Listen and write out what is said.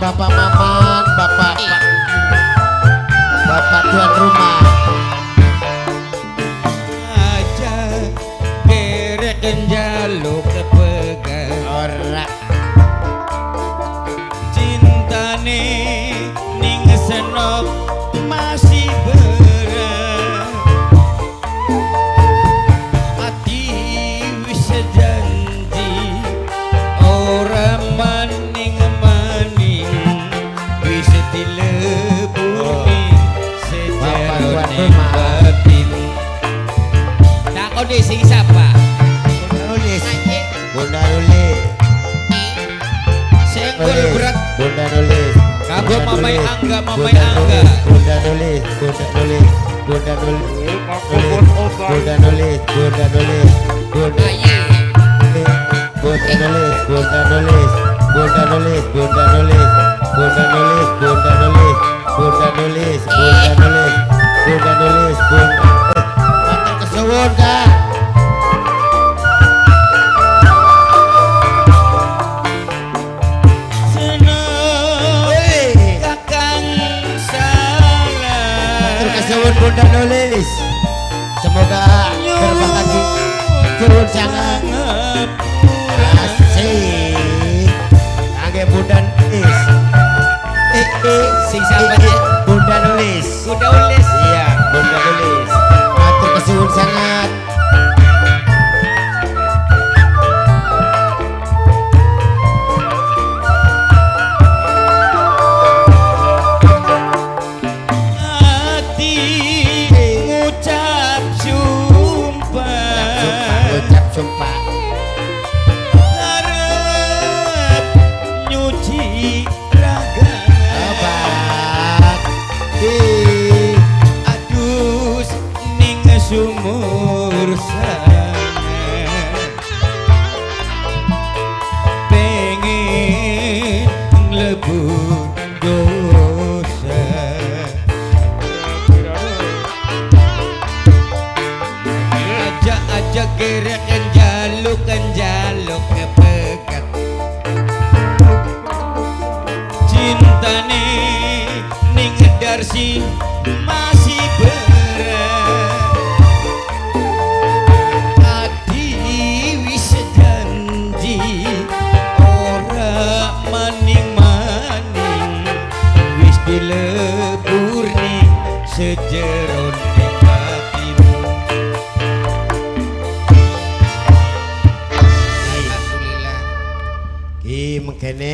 Bapak Maman, Bapak tuan rumah. Aja gerek jaluk kepegang Ora cintane ning senop masih berat ati wis janji ora maning wis dilebuni sejarone batin tak kode sing sapa Bunda nulis senggol berat Bunda nulis kagok mamai angga Bunda nulis Bunda nulis Bunda nulis Bunda nulis Bunda nulis Bunda nulis Bunda nulis Bunda nulis Bunda nulis Bunda nulis Bunda nulis Bunda nulis Bunda nulis Bunda nulis Bunda nulis Bunda matur kesuwun Kak. Bunda nulis semoga berbakti turun sangat asik kage Bunda nulis sing sapa Bunda nulis udah ulis iya Bunda nulis matur kesuwun sangat sumpah arep nyuci ragana adus ning sumur sana pengen lebur dosa aja gerek jaluk ngepekat cintane ning darsi masih berat ati wis janji ora maning wis dilebur ning sejeron batin. Ki mengkene